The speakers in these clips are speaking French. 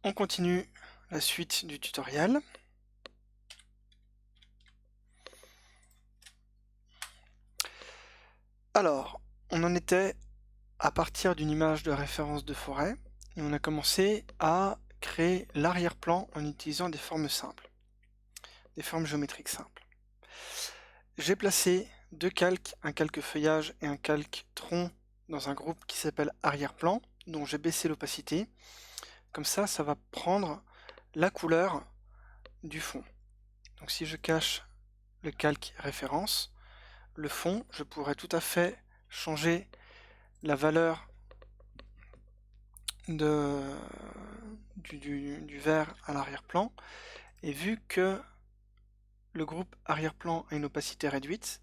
On continue la suite du tutoriel. Alors, on en était à partir d'une image de référence de forêt et on a commencé à créer l'arrière-plan en utilisant des formes simples, des formes géométriques simples. J'ai placé deux calques, un calque feuillage et un calque tronc dans un groupe qui s'appelle arrière-plan, dont j'ai baissé l'opacité. Comme ça va prendre la couleur du fond. Donc si je cache le calque référence, le fond, je pourrais tout à fait changer la valeur du vert à l'arrière-plan. Et vu que le groupe arrière-plan a une opacité réduite,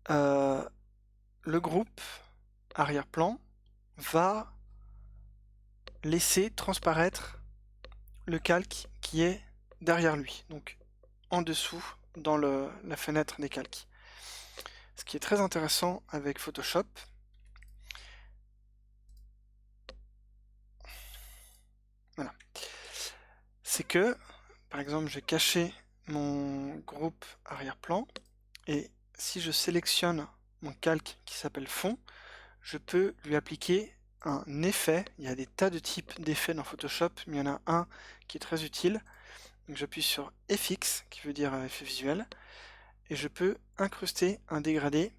le groupe arrière-plan va laisser transparaître le calque qui est derrière lui, donc en dessous dans la fenêtre des calques. Ce qui est très intéressant avec Photoshop, voilà, c'est que, par exemple, j'ai caché mon groupe arrière-plan, et si je sélectionne mon calque qui s'appelle fond, je peux lui appliquer un effet. Il y a des tas de types d'effets dans Photoshop, mais il y en a un qui est très utile. Donc j'appuie sur FX, qui veut dire effet visuel, et je peux incruster un dégradé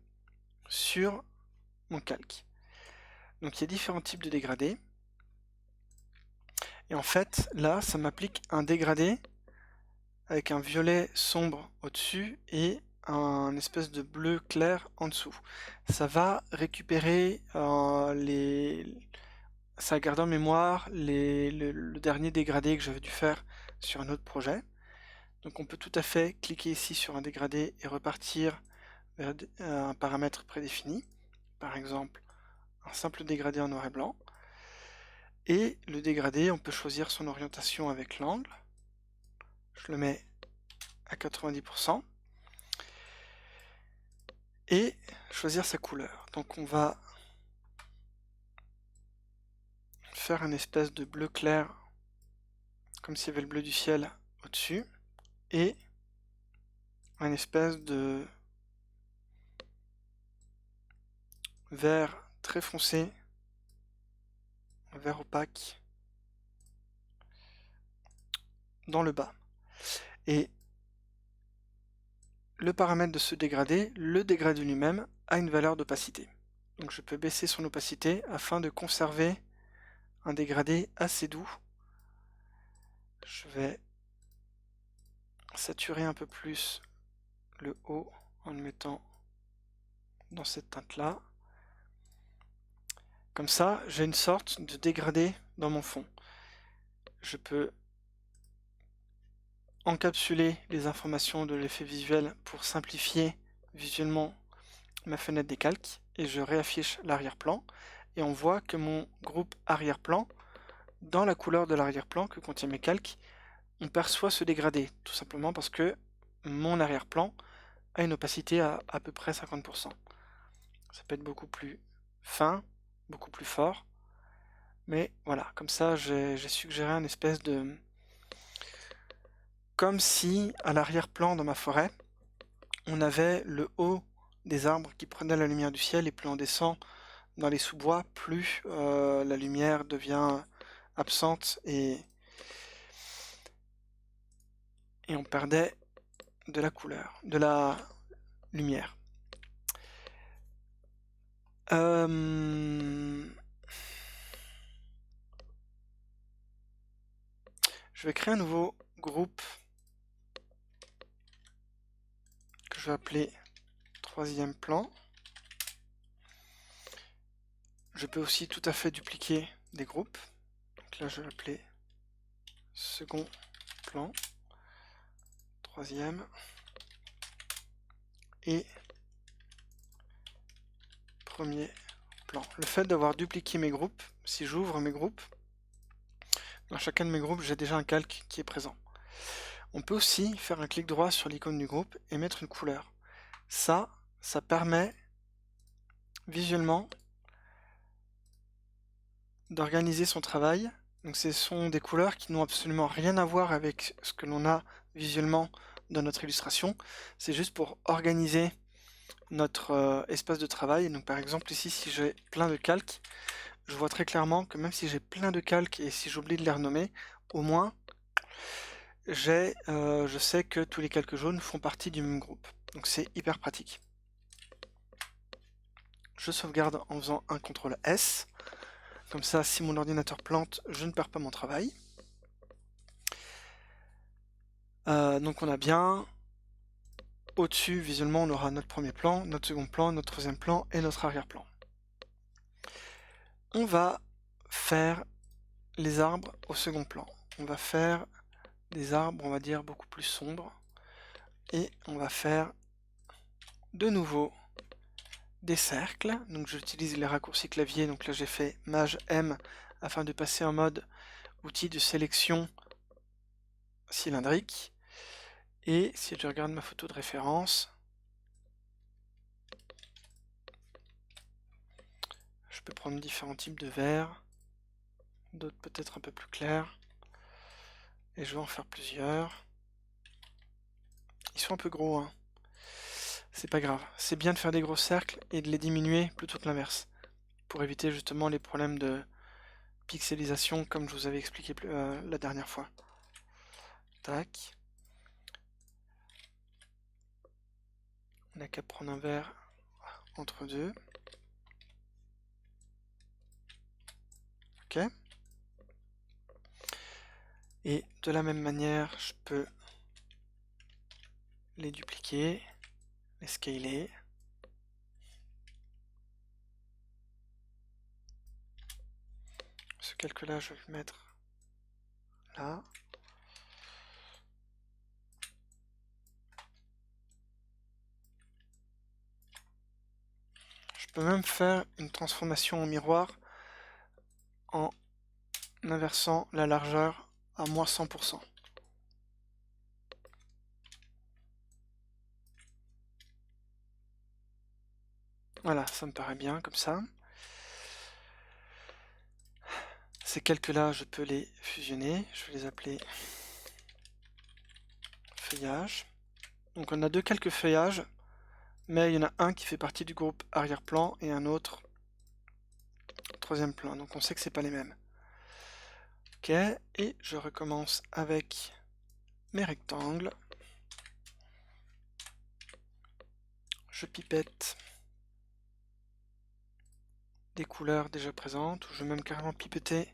sur mon calque. Donc il y a différents types de dégradés. Et en fait, là, ça m'applique un dégradé avec un violet sombre au-dessus et un espèce de bleu clair en dessous. Ça va récupérer ça garde en mémoire le dernier dégradé que j'avais dû faire sur un autre projet. Donc on peut tout à fait cliquer ici sur un dégradé et repartir vers un paramètre prédéfini. Par exemple, un simple dégradé en noir et blanc. Et le dégradé, on peut choisir son orientation avec l'angle. Je le mets à 90%. Et choisir sa couleur. Donc on va faire une espèce de bleu clair, comme s'il y avait le bleu du ciel au-dessus, et une espèce de vert très foncé, un vert opaque, dans le bas. Et le paramètre de ce dégradé, le dégradé lui-même, a une valeur d'opacité. Donc je peux baisser son opacité afin de conserver un dégradé assez doux. Je vais saturer un peu plus le haut en le mettant dans cette teinte-là. Comme ça, j'ai une sorte de dégradé dans mon fond. Je peux encapsuler les informations de l'effet visuel pour simplifier visuellement ma fenêtre des calques, et je réaffiche l'arrière-plan, et on voit que mon groupe arrière-plan, dans la couleur de l'arrière-plan que contient mes calques, on perçoit ce dégradé, tout simplement parce que mon arrière-plan a une opacité à peu près 50%. Ça peut être beaucoup plus fin, beaucoup plus fort, mais voilà, comme ça j'ai suggéré une espèce de... Comme si, à l'arrière-plan dans ma forêt, on avait le haut des arbres qui prenaient la lumière du ciel, et plus on descend dans les sous-bois, plus la lumière devient absente et on perdait de la couleur, de la lumière. Je vais créer un nouveau groupe que je vais appeler troisième plan. Je peux aussi tout à fait dupliquer des groupes. Donc là je vais l'appeler second plan, troisième, et premier plan. Le fait d'avoir dupliqué mes groupes, si j'ouvre mes groupes, dans chacun de mes groupes j'ai déjà un calque qui est présent. On peut aussi faire un clic droit sur l'icône du groupe et mettre une couleur. Ça permet visuellement d'organiser son travail. Donc ce sont des couleurs qui n'ont absolument rien à voir avec ce que l'on a visuellement dans notre illustration. C'est juste pour organiser notre espace de travail. Donc par exemple ici, si j'ai plein de calques, je vois très clairement que même si j'ai plein de calques et si j'oublie de les renommer, au moins je sais que tous les calques jaunes font partie du même groupe. Donc c'est hyper pratique. Je sauvegarde en faisant un CTRL S. Comme ça, si mon ordinateur plante, je ne perds pas mon travail. Donc on a bien, au-dessus, visuellement, on aura notre premier plan, notre second plan, notre troisième plan et notre arrière-plan. On va faire les arbres au second plan. On va faire des arbres, on va dire, beaucoup plus sombres. Et on va faire de nouveau des cercles. Donc j'utilise les raccourcis clavier. Donc là j'ai fait Maj M afin de passer en mode outil de sélection cylindrique. Et si je regarde ma photo de référence, je peux prendre différents types de verres, d'autres peut-être un peu plus clairs. Et je vais en faire plusieurs. Ils sont un peu gros, hein. C'est pas grave. C'est bien de faire des gros cercles et de les diminuer plutôt que l'inverse, pour éviter justement les problèmes de pixelisation comme je vous avais expliqué la dernière fois. Tac. On n'a qu'à prendre un verre entre deux. Ok. Et de la même manière, je peux les dupliquer, les scaler. Ce calque-là, je vais le mettre là. Je peux même faire une transformation en miroir en inversant la largeur à moins 100%. Voilà, ça me paraît bien comme ça. Ces calques-là, je peux les fusionner. Je vais les appeler feuillage. Donc on a deux calques feuillage, mais il y en a un qui fait partie du groupe arrière-plan et un autre troisième plan. Donc on sait que c'est pas les mêmes. Ok, et je recommence avec mes rectangles. Je pipette des couleurs déjà présentes, ou je vais même carrément pipetter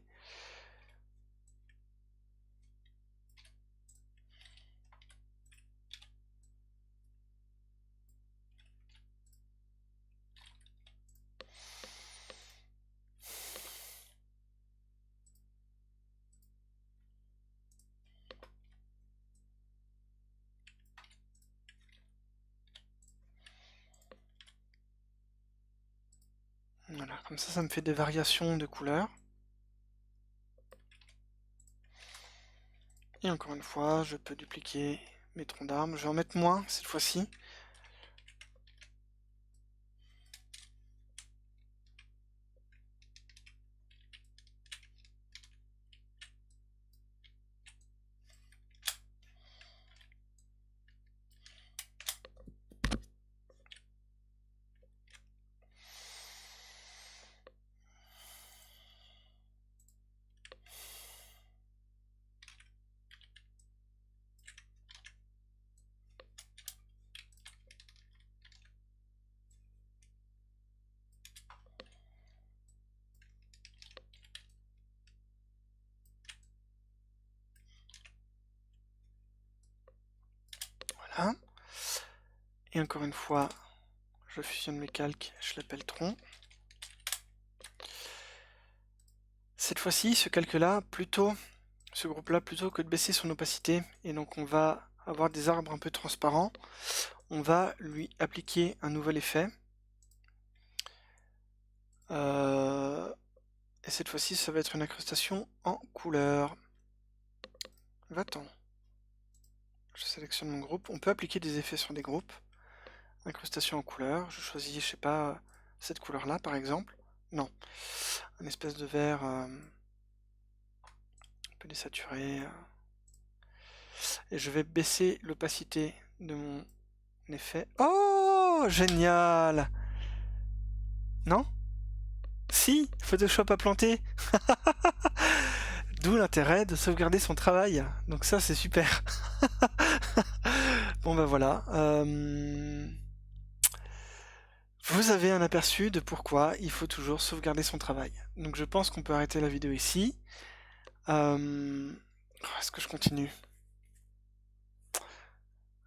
voilà, comme ça me fait des variations de couleurs. Et encore une fois, je peux dupliquer mes troncs d'arbres. Je vais en mettre moins cette fois-ci. Voilà. Et encore une fois, je fusionne mes calques, je l'appelle tronc. Cette fois-ci, ce calque-là, ce groupe-là, plutôt que de baisser son opacité, et donc on va avoir des arbres un peu transparents, on va lui appliquer un nouvel effet. Et cette fois-ci, ça va être une incrustation en couleur. Va-t'en. Je sélectionne mon groupe. On peut appliquer des effets sur des groupes. Incrustation en couleur. Je choisis, je sais pas, cette couleur-là par exemple. Non. un espèce de vert un peu désaturé. Et je vais baisser l'opacité de mon effet. Oh, génial! Non? Si, Photoshop a planté. D'où l'intérêt de sauvegarder son travail. Donc ça, c'est super. Bon, ben voilà. Vous avez un aperçu de pourquoi il faut toujours sauvegarder son travail. Donc je pense qu'on peut arrêter la vidéo ici. Est-ce que je continue?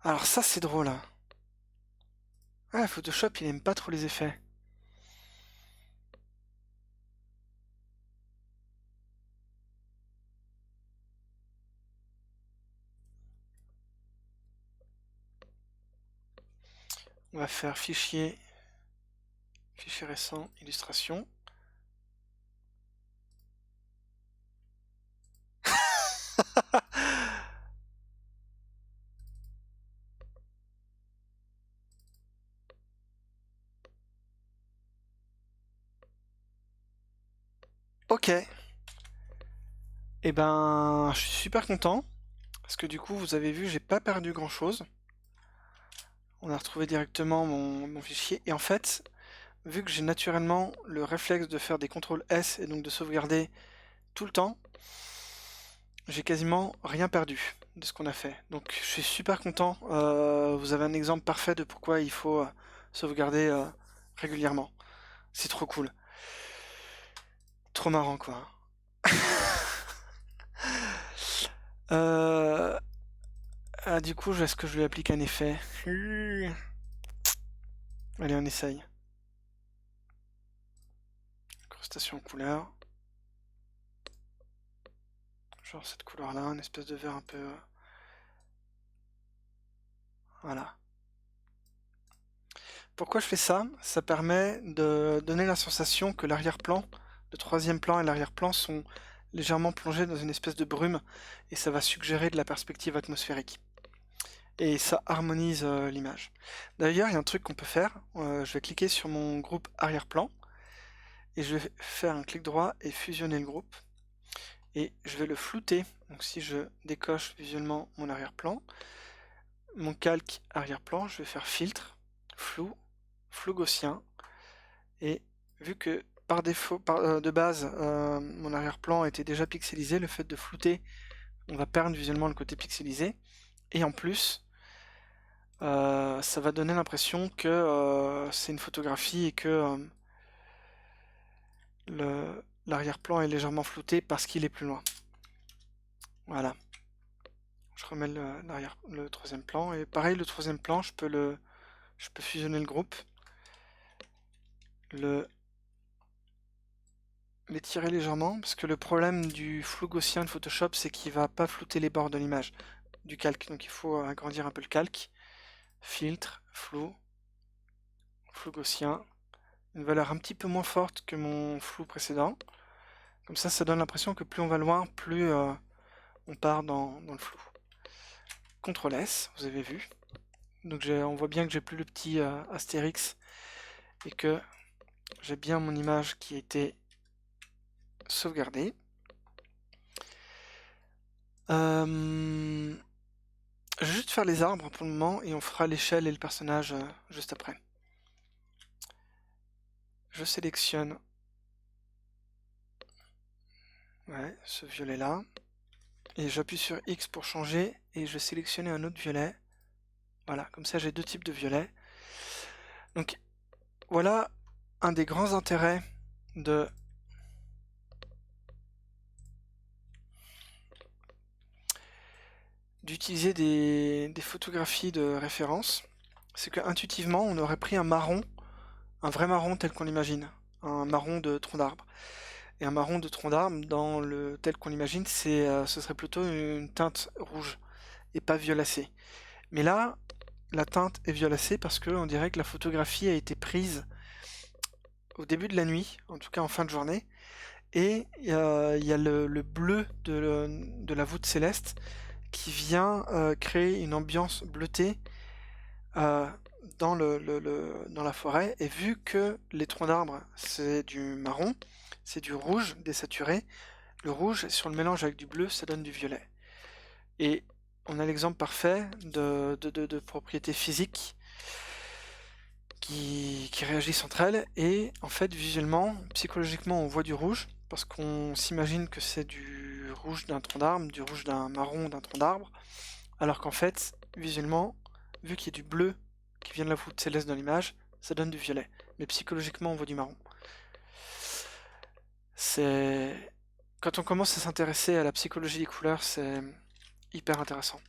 Alors ça, c'est drôle. Hein. Ah, Photoshop, il aime pas trop les effets. On va faire fichier récent, illustration. Ok. Et ben, je suis super content. Parce que du coup, vous avez vu, j'ai pas perdu grand chose. On a retrouvé directement mon fichier. Et en fait, vu que j'ai naturellement le réflexe de faire des CTRL S et donc de sauvegarder tout le temps, j'ai quasiment rien perdu de ce qu'on a fait. Donc je suis super content. Vous avez un exemple parfait de pourquoi il faut sauvegarder régulièrement. C'est trop cool. Trop marrant quoi. Du coup, est-ce que je lui applique un effet? Allez, on essaye. Incrustation couleur. Genre cette couleur-là, une espèce de vert un peu... Voilà. Pourquoi je fais ça? Ça permet de donner la sensation que l'arrière-plan, le troisième plan et l'arrière-plan sont légèrement plongés dans une espèce de brume et ça va suggérer de la perspective atmosphérique. Et ça harmonise l'image. D'ailleurs, il y a un truc qu'on peut faire. Je vais cliquer sur mon groupe arrière-plan et je vais faire un clic droit et fusionner le groupe. Et je vais le flouter. Donc si je décoche visuellement mon arrière-plan, mon calque arrière-plan, je vais faire filtre, flou, flou gaussien. Et vu que par défaut, de base, mon arrière-plan était déjà pixelisé, le fait de flouter, on va perdre visuellement le côté pixelisé. Et en plus, ça va donner l'impression que c'est une photographie et que l'arrière-plan est légèrement flouté parce qu'il est plus loin. Voilà. Je remets le troisième plan. Et pareil, le troisième plan, je peux fusionner le groupe. L'étirer légèrement, parce que le problème du flou gaussien de Photoshop, c'est qu'il va pas flouter les bords de l'image du calque. Donc il faut agrandir un peu le calque. Filtre, flou gaussien. Une valeur un petit peu moins forte que mon flou précédent. Comme ça donne l'impression que plus on va loin, plus on part dans le flou. CTRL S, vous avez vu. Donc on voit bien que j'ai plus le petit astérix et que j'ai bien mon image qui a été sauvegardée. Je vais juste faire les arbres pour le moment et on fera l'échelle et le personnage juste après. Je sélectionne ce violet là et j'appuie sur X pour changer et je vais sélectionner un autre violet. Voilà, comme ça j'ai deux types de violets. Donc voilà un des grands intérêts d'utiliser des photographies de référence. C'est que intuitivement on aurait pris un marron, un vrai marron tel qu'on l'imagine, un marron de tronc d'arbre. Et un marron de tronc d'arbre, dans le tel qu'on l'imagine, ce serait plutôt une teinte rouge et pas violacée. Mais là, la teinte est violacée parce qu'on dirait que la photographie a été prise au début de la nuit, en tout cas en fin de journée, et il y a le bleu de la voûte céleste qui vient créer une ambiance bleutée dans la forêt, et vu que les troncs d'arbres c'est du marron, c'est du rouge désaturé, le rouge sur le mélange avec du bleu ça donne du violet. Et on a l'exemple parfait de propriétés physiques qui réagissent entre elles, et en fait visuellement, psychologiquement on voit du rouge, parce qu'on s'imagine que c'est du rouge d'un tronc d'arbre, du rouge d'un marron d'un tronc d'arbre, alors qu'en fait, visuellement, vu qu'il y a du bleu qui vient de la voûte céleste dans l'image, ça donne du violet. Mais psychologiquement on voit du marron. C'est... Quand on commence à s'intéresser à la psychologie des couleurs, c'est hyper intéressant.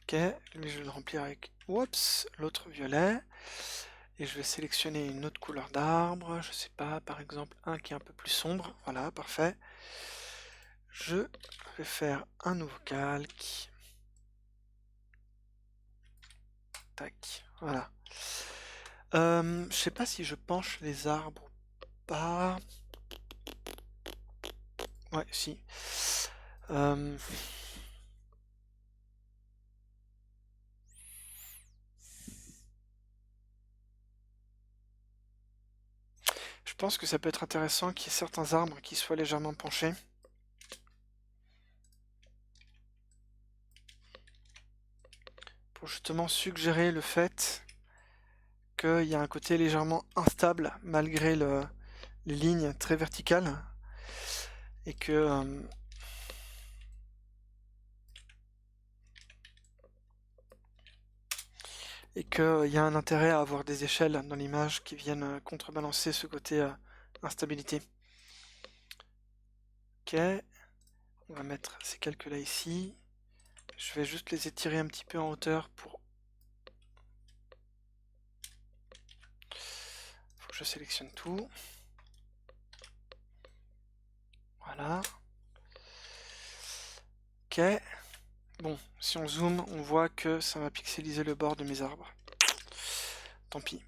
Ok, lui je vais le remplir avec l'autre violet. Et je vais sélectionner une autre couleur d'arbre, je sais pas, par exemple un qui est un peu plus sombre. Voilà, parfait. Je vais faire un nouveau calque. Tac, voilà. Je sais pas si je penche les arbres ou pas. Ouais, si. Je pense que ça peut être intéressant qu'il y ait certains arbres qui soient légèrement penchés. Pour justement suggérer le fait qu'il y a un côté légèrement instable malgré les lignes très verticales. Et que... et qu'il y a un intérêt à avoir des échelles dans l'image qui viennent contrebalancer ce côté instabilité. Ok, on va mettre ces calques là ici. Je vais juste les étirer un petit peu en hauteur pour... Faut que je sélectionne tout. Voilà. Ok. Bon, si on zoome, on voit que ça va pixeliser le bord de mes arbres. Tant pis.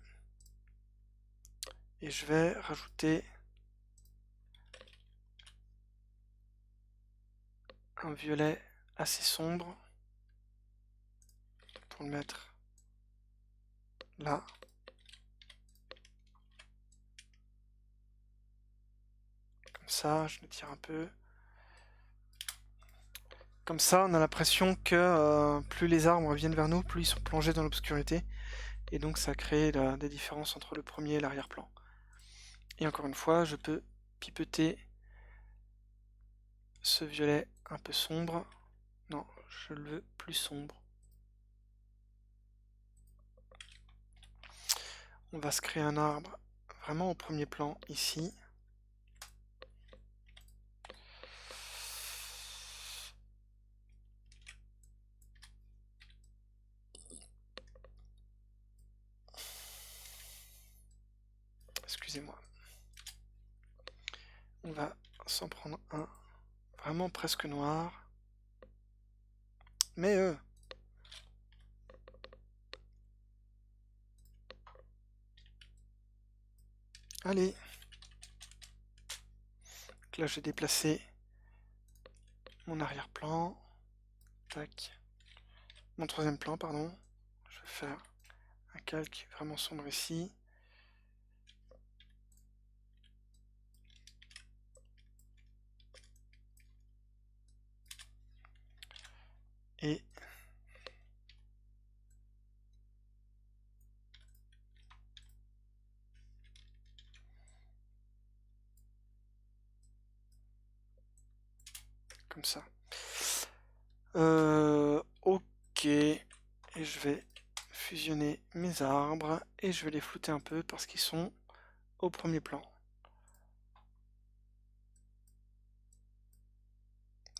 Et je vais rajouter un violet assez sombre pour le mettre là. Comme ça, je le tire un peu. Comme ça, on a l'impression que plus les arbres viennent vers nous, plus ils sont plongés dans l'obscurité. Et donc ça crée des différences entre le premier et l'arrière-plan. Et encore une fois, je peux pipeter ce violet un peu sombre. Non, je le veux plus sombre. On va se créer un arbre vraiment au premier plan ici. Excusez-moi. On va s'en prendre un vraiment presque noir. Mais allez. Donc là, j'ai déplacé mon arrière-plan. Tac. Mon troisième plan, pardon. Je vais faire un calque vraiment sombre ici. Et comme ça. Ok. Et je vais fusionner mes arbres et je vais les flouter un peu parce qu'ils sont au premier plan.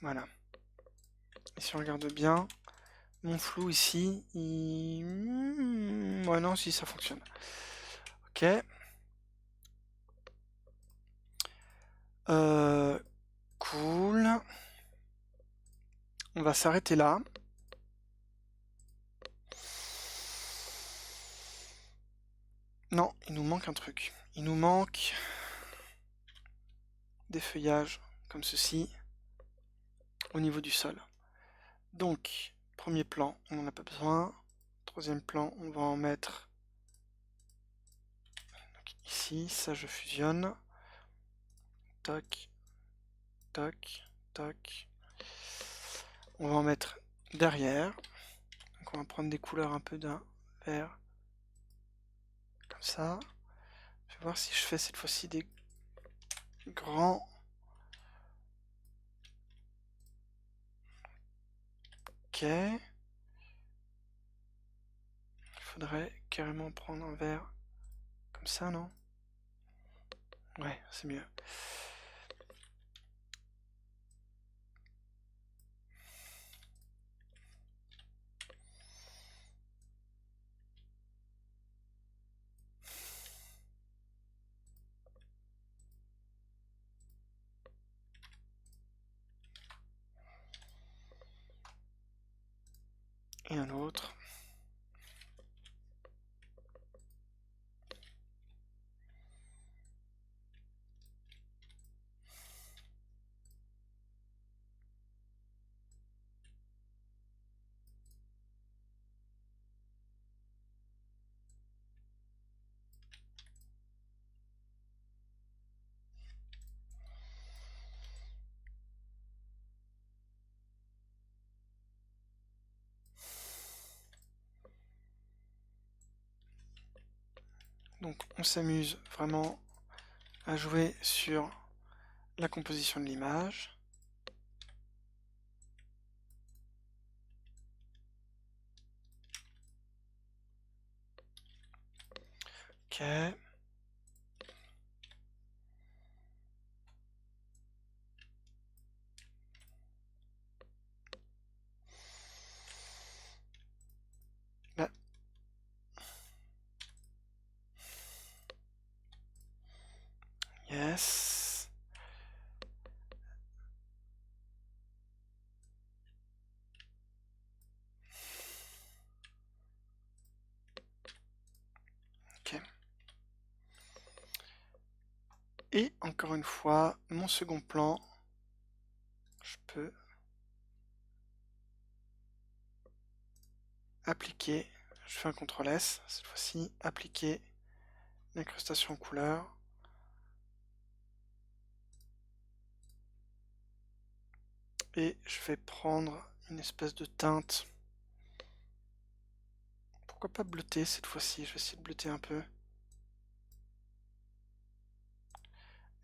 Voilà. Et si on regarde bien, mon flou ici, ouais, non, si ça fonctionne. Ok. Cool. On va s'arrêter là. Non, il nous manque un truc. Il nous manque des feuillages comme ceci au niveau du sol. Donc, premier plan, on n'en a pas besoin. Troisième plan, on va en mettre donc, ici. Ça, je fusionne. Toc, toc, toc. On va en mettre derrière. Donc, on va prendre des couleurs un peu d'un vert. Comme ça. Je vais voir si je fais cette fois-ci des grands. Ok. Il faudrait carrément prendre un vert comme ça, non? Ouais, c'est mieux. Et un autre. Donc on s'amuse vraiment à jouer sur la composition de l'image. Ok. Là. Yes. Ok. Et encore une fois, mon second plan, je peux appliquer, je fais un CTRL S, cette fois-ci, appliquer l'incrustation couleur. Et je vais prendre une espèce de teinte. Pourquoi pas bleuter cette fois-ci? Je vais essayer de bleuter un peu.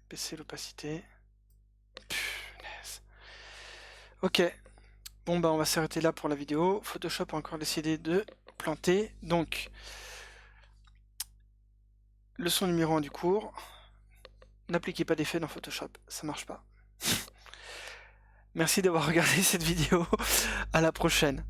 Baisser l'opacité. Punaise. Ok. Bon bah on va s'arrêter là pour la vidéo. Photoshop a encore décidé de planter. Donc, leçon numéro 1 du cours. N'appliquez pas d'effet dans Photoshop. Ça marche pas. Merci d'avoir regardé cette vidéo. À la prochaine.